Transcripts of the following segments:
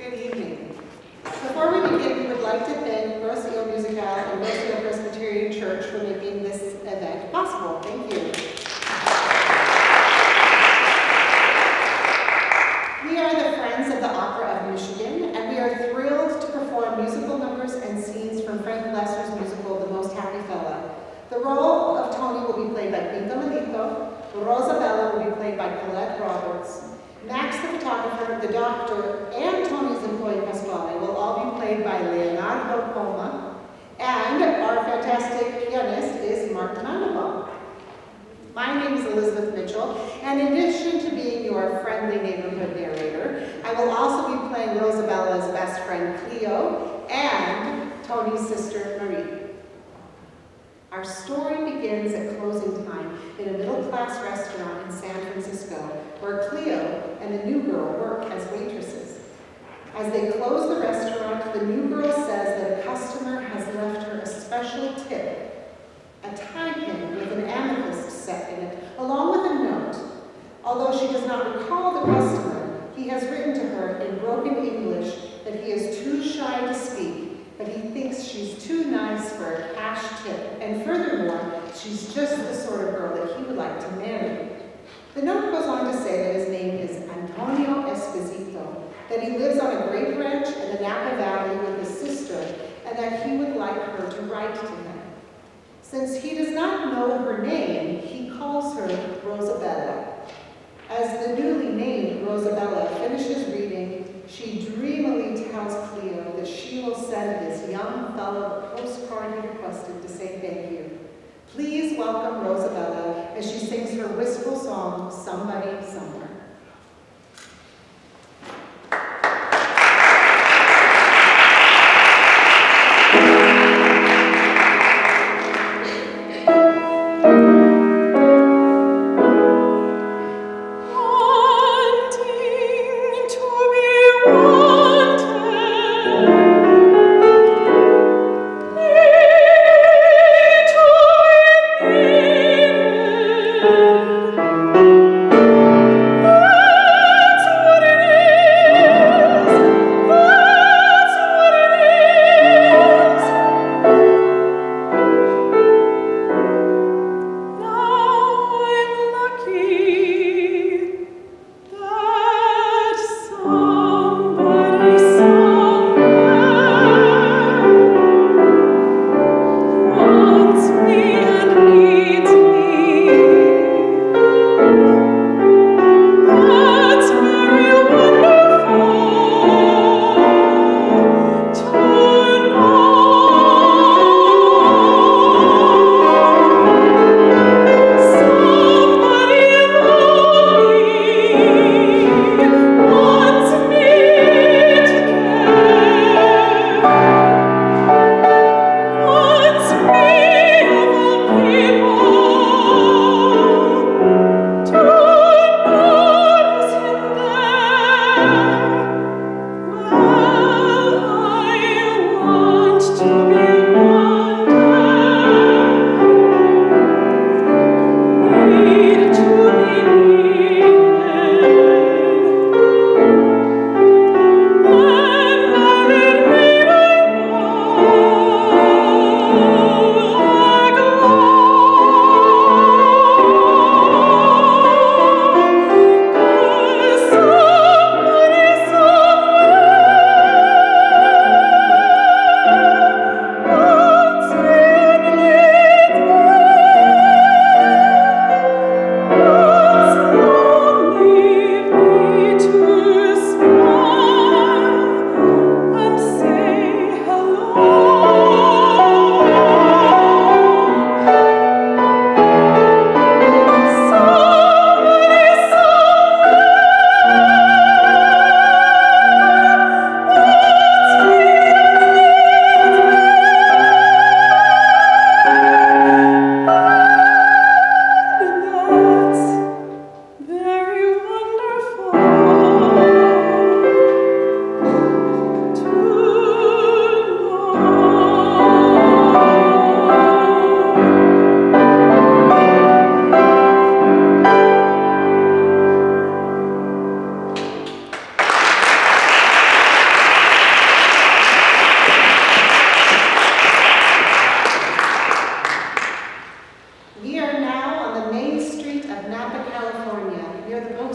Good evening. Before we begin, we would like to thank Rocio Musical and Rocio Presbyterian Church for making this event possible. Thank you. We are the Friends of the Opera of Michigan, and we are thrilled to perform musical numbers and scenes from Frank Lesser's musical, The Most Happy Fella. The role of Tony will be played by Quinto Milito, Rosabella will be played by Colette Roberts, Max the photographer, the doctor, and Tony's employee Pasquale will all be played by Leonardo Poma, and our fantastic pianist is Mark Mandelbaum. My name is Elizabeth Mitchell, and in addition to being your friendly neighborhood narrator, I will also be playing Rosabella's best friend Cleo and Tony's sister Marie. Our story begins at closing time in a middle-class restaurant in San Francisco, where Cleo and the new girl work as waitresses. As they close the restaurant, the new girl says that a customer has left her a special tip, a tie pin with an amethyst set in it, along with a note. Although she does not recall the customer, he has written to her in broken English that he is too shy to speak, but he thinks she's too nice for a cash tip, and furthermore, she's just the sort of girl that he would like to marry. The note goes on to say that his name is Antonio Esposito, that he lives on a grape ranch in the Napa Valley with his sister, and that he would like her to write to him. Since he does not know her name, he calls her Rosabella. As the newly named Rosabella finishes reading, she dreamily tells Cleo that she will send this young fellow the postcard he requested to say thank you. Please welcome Rosabella as she sings her wistful song, Somebody Somewhere.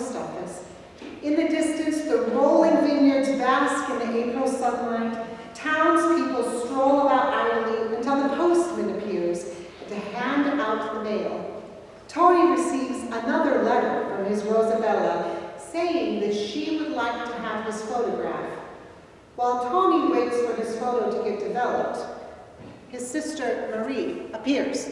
post office. In the distance, the rolling vineyards bask in the April sunlight. Townspeople stroll about idly until the postman appears to hand out the mail. Tony receives another letter from his Rosabella saying that she would like to have his photograph. While Tony waits for his photo to get developed, his sister Marie appears.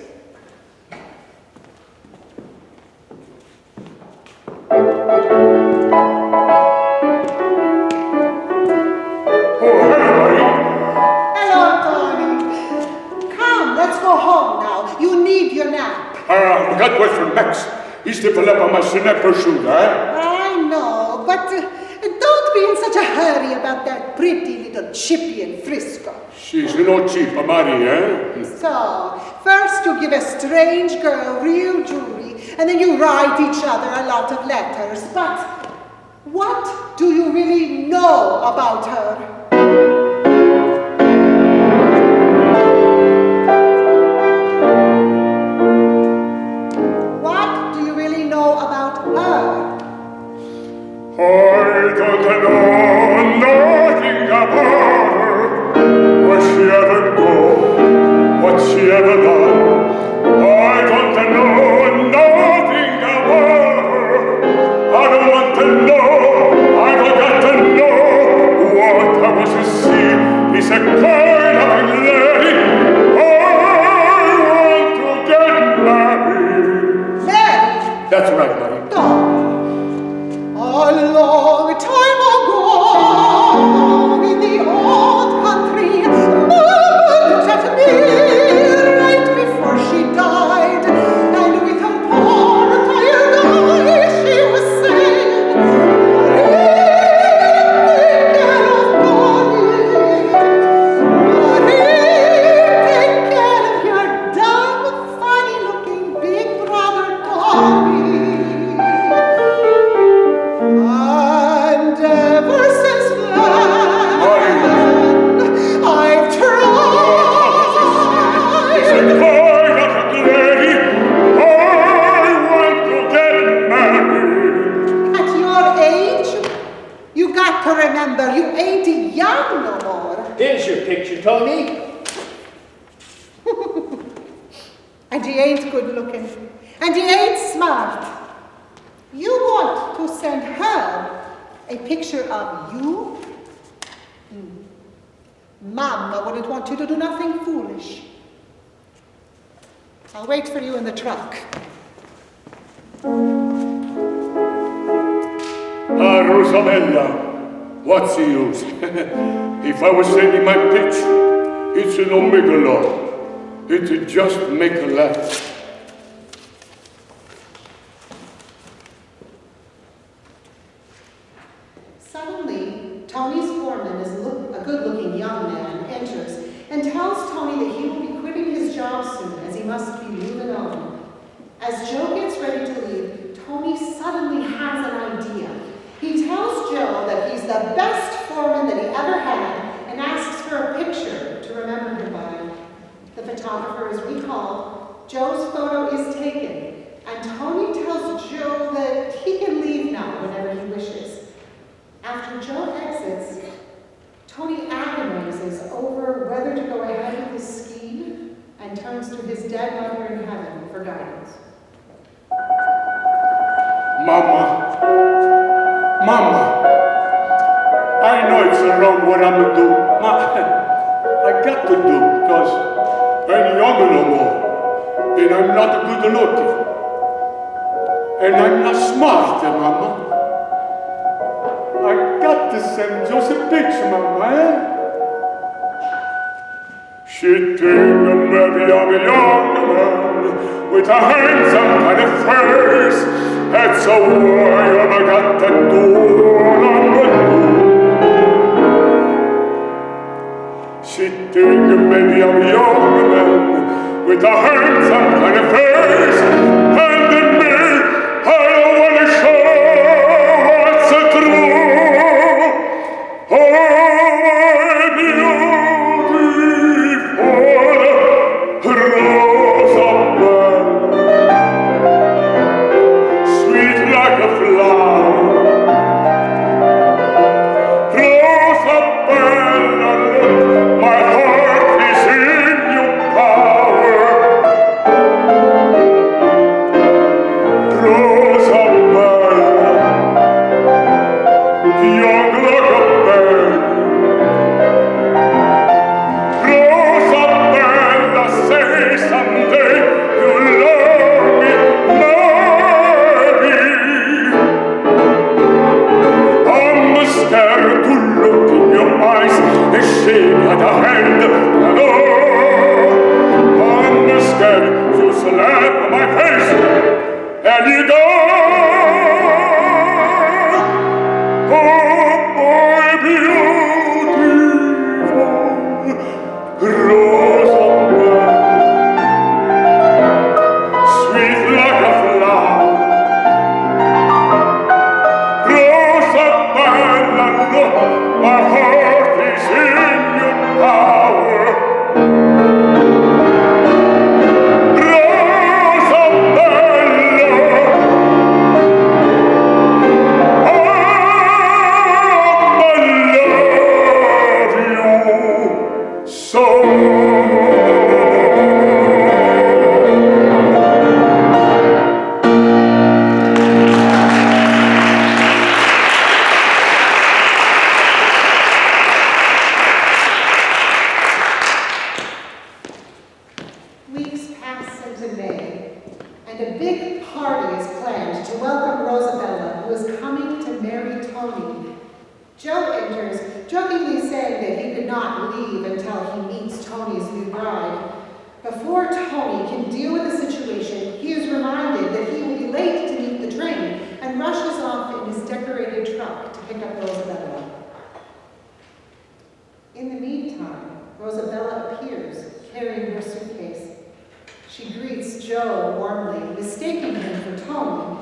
That was from Max. He's developed my snapper shoe, eh? I know, but don't be in such a hurry about that pretty little chippy in Frisco. She's no cheap, Mari, eh? So, first you give a strange girl real jewelry, and then you write each other a lot of letters. But what do you really know about her? I don't know nothing about her. Where she ever go, what she ever done. I don't know nothing about her. I don't want to know, I don't got to know. What I was to see is a kind of lady. I want to get married. Married? That's right, Mary. A long time ago, in the old country, Mama looked at me right before she died, and with her poor tired eyes she was saying, Marie, take care of Bonnie. Marie, take care of your dumb, funny-looking big brother Tommy. And ever since then, I've tried. It's a kind of lady. I want to get married. At your age, you got to remember you ain't young no more. Here's your picture, Tony. And he ain't good looking. And he ain't smart. You want to send her a picture of you? Mama wouldn't want you to do nothing foolish. I'll wait for you in the truck. Rosabella, what's the use? If I was sending my picture, it's no make a laugh. It'd just make a laugh. Suddenly, Tony's foreman is a good-looking young man, enters and tells Tony that he will be quitting his job soon as he must be moving on. As Joe gets ready to leave, Tony suddenly has an idea. He tells Joe that he's the best foreman that he ever had and asks for a picture to remember him by. The photographer is recalled, Joe's photo is taken, and Tony tells Joe that he can leave now whenever he wishes. After Joe exits, Tony agonizes over whether to go ahead with his scheme and turns to his dead mother in heaven for guidance. Mama, I know it's wrong what I'm gonna do. I got to do, because I'm young no more, and I'm not good looking, and I'm not smart, Mama. I got to send just a picture, Mama, eh? She think maybe I'm a young man with a handsome kind of face. That's a way I got to do what I'm gonna do. She think maybe I'm a young man with a handsome kind of face. And in me, I don't want to show what's the truth. Oh, beautiful Rosabella, sweet like a flower. hand. And instead you slap my face, and you go. Oh, my beautiful Rosabella, sweet like a flower. Rosabella, look, my heart is in your power. Weeks pass into May, and a big party is planned to welcome Rosabella, who is coming to marry Tony. Joe enters, jokingly saying that he could not leave until he meets Tony's new bride. Before Tony can deal with the situation, he is reminded that he will be late to meet the train and rushes off in his decorated truck to pick up Rosabella. In the meantime, Rosabella appears, carrying her suitcase. She greets Joe warmly, mistaking him for Tony.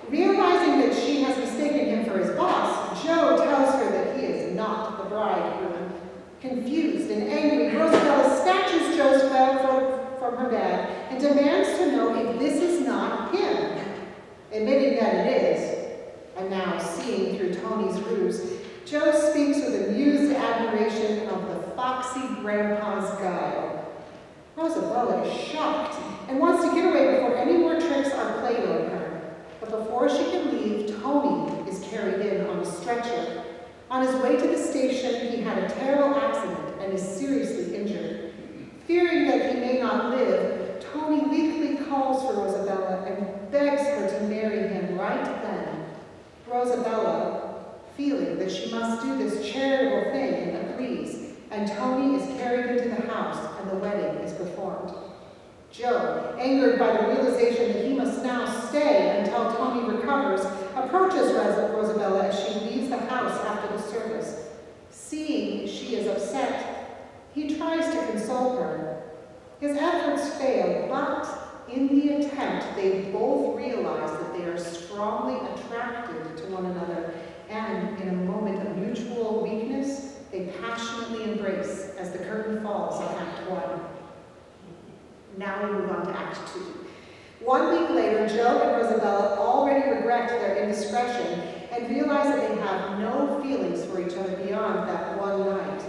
Realizing that she has mistaken him for his boss, Joe tells her that he is not the bridegroom. Confused and angry, Rosabella snatches Joe's phone from her bag and demands to know if this is not him. Admitting that it is, and now seeing through Tony's ruse, Joe speaks with amused admiration of the foxy grandpa's guile. Rosabella is shocked and wants to get away before any more tricks are played on her. But before she can leave, Tony is carried in on a stretcher. On his way to the station, he had a terrible accident and is seriously injured. Fearing that he may not live, Tony weakly calls for Rosabella and begs her to marry him right then. Rosabella, feeling that she must do this charitable thing, agrees, and Tony is carried into the house and the wedding is performed. Joe, angered by the realization that he must now stay until Tony recovers, approaches Rosabella as she leaves the house after the service. Seeing she is upset, he tries to console her. His efforts fail, but in the attempt, they both realize that they are strongly attracted to one another, and in a moment of mutual weakness, they passionately embrace as the curtain falls on Act 1. Now we move on to Act 2. 1 week later, Joe and Rosabella already regret their indiscretion and realize that they have no feelings for each other beyond that one night.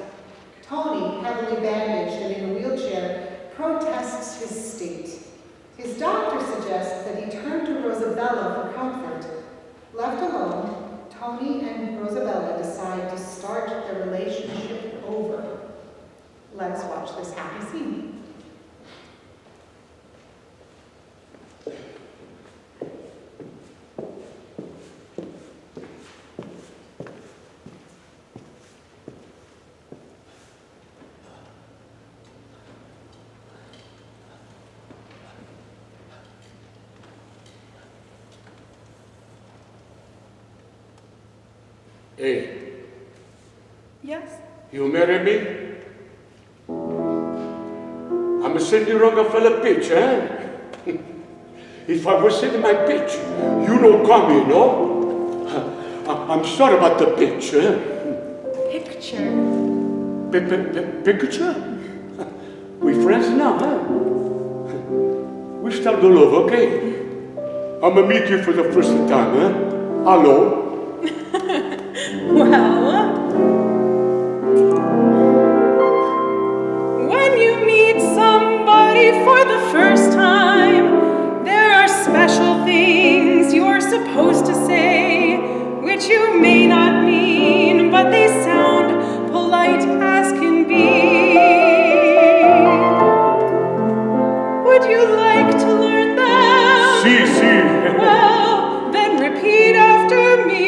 Tony, heavily bandaged and in a wheelchair, protests his state. His doctor suggests that he turn to Rosabella for comfort. Left alone, Tony and Rosabella decide to start their relationship over. Let's watch this happy scene. Hey, Yes? you marry me? I'm sending Rockefeller pitch, eh? If I was sending my pitch, you don't come, you know? I'm sorry about the pitch, eh? Picture. Picture? We friends now, huh? We start all over, okay? I'm gonna meet you for the first time, eh? Hello? Well, when you meet somebody for the first time, there are special things you're supposed to say, which you may not mean, but they sound polite as can be. Would you like to learn them? Si. Well, then repeat after me.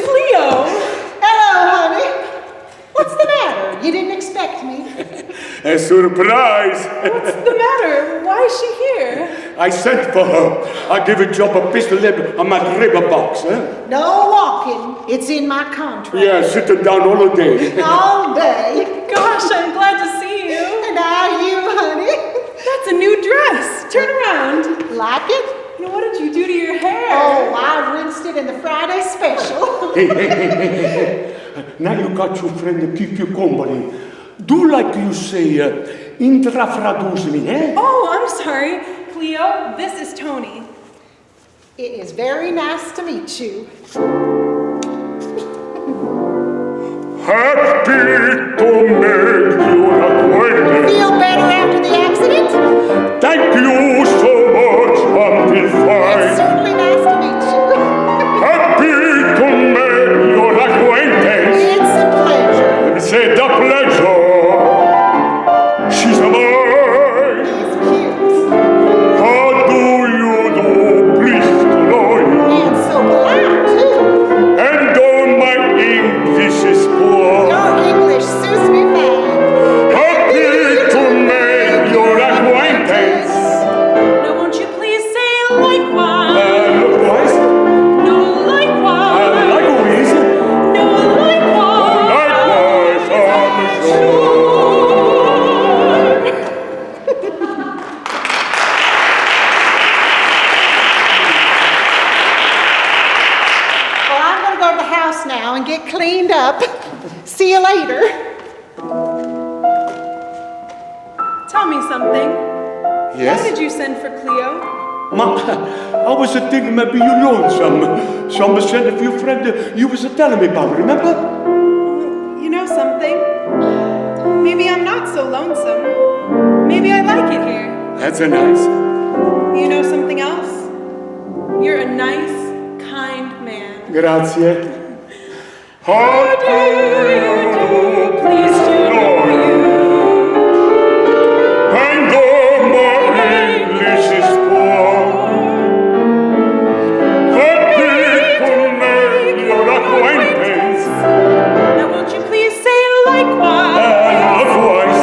Cleo! Hello, honey. What's the matter? You didn't expect me? A surprise! What's the matter? Why is she here? I sent for her. I give a job a pistol on my ribber box, huh? No walking. It's in my contract. Yeah, sitting down all the day. All day. Gosh, I'm glad to see you. And are you, honey? That's a new dress. Turn around. Like it? Now, what did you do to your hair? Oh, I rinsed it in the Friday special. Hey. Now you got your friend to keep you company. Do like you say, intrafradusmi, eh? Oh, I'm sorry. Cleo, this is Tony. It is very nice to meet you. Happy to make your acquaintance. Feel better after the accident? Thank you so much, Humpty It's Fine. certainly nice to meet you. Happy to make your acquaintance. It's a pleasure. Say the pleasure. She's a mine. He's cute. How do you do? Pleased to know you. And so polite, too. And though my English is poor, Your English suits me fine. happy to make your acquaintance. Now, won't you please say likewise? Likewise? No, likewise. Likewise? No, likewise. Likewise, I'm sure. Well, I'm going to go to the house now and get cleaned up. See you later. Tell me something. Why Yes? did you send for Cleo? Ma, I was thinking maybe you lonesome. Some said if your friend you was telling me about, remember? You know something? Maybe I'm not so lonesome. Maybe I like it here. That's a nice. You know something else? You're a nice, kind man. Grazie. How do you do? Please do know you. And though my English is poor, happy to make your acquaintance. Now won't you please say likewise? Likewise,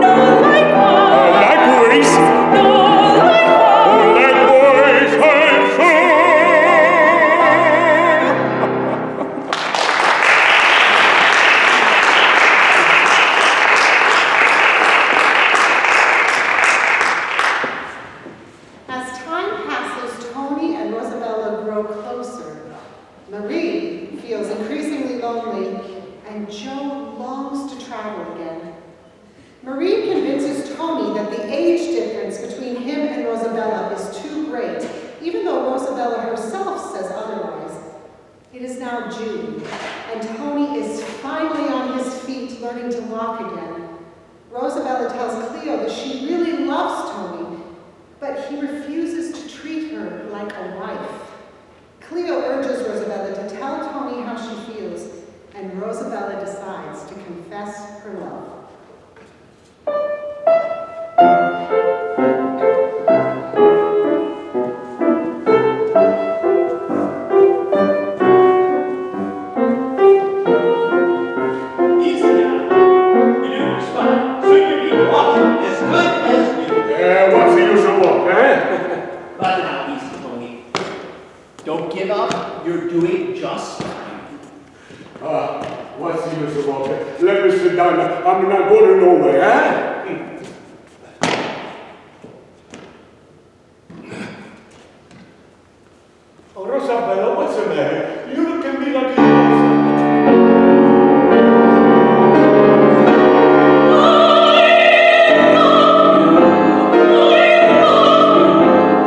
No, likewise. likewise, No, likewise. likewise, I'm sure. As time passes, Tony and Rosabella grow closer. Marie feels increasingly lonely, and Joe longs to travel again. Marie convinces Tony that the age difference between him and Rosabella is too great, even though Rosabella herself says otherwise. It is now June, and Tony is finally on his feet, learning to walk again. Rosabella tells Cleo that she really loves Tony, but he refuses to treat her like a wife. Cleo urges Rosabella to tell Tony how she feels, and Rosabella decides to confess her love. Easy now. You do this fine. Soon you'll be walking as good as new. Yeah, what's the usual walk, eh? But now, easy, Tony. Don't give up. You're doing just fine. What's the usual walk? Let me sit down. I'm not going nowhere, eh? Oh, Rosabella, what's the matter? You look at me like you know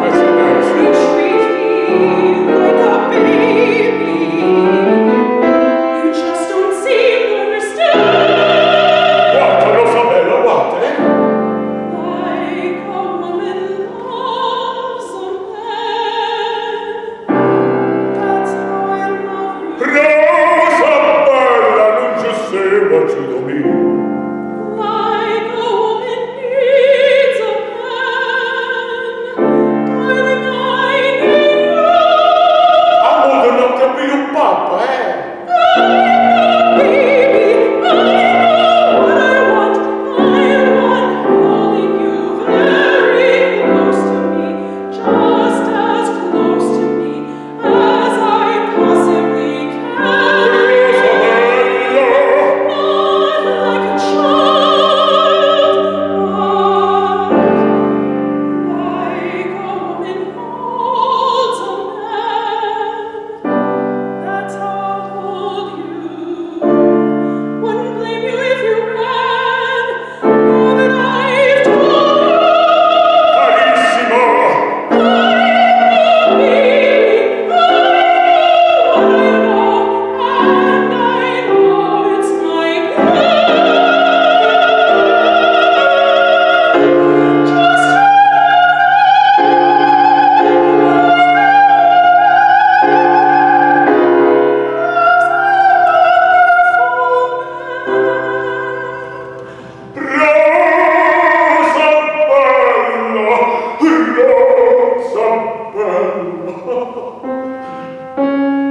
That's a nice. You treat me like a baby. You just don't seem to understand. What, Rosabella, what, eh? Like a woman loves a man. That's how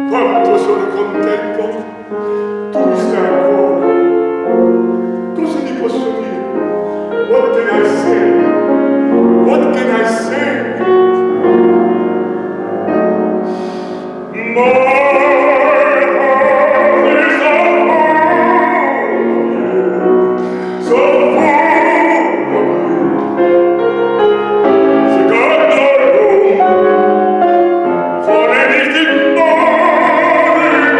Quanto sono contento! Tu stai ancora! Cosa ti posso dire? What can I say? What can I say? My heart is so full of you. So got no room for anything more in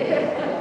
Yeah.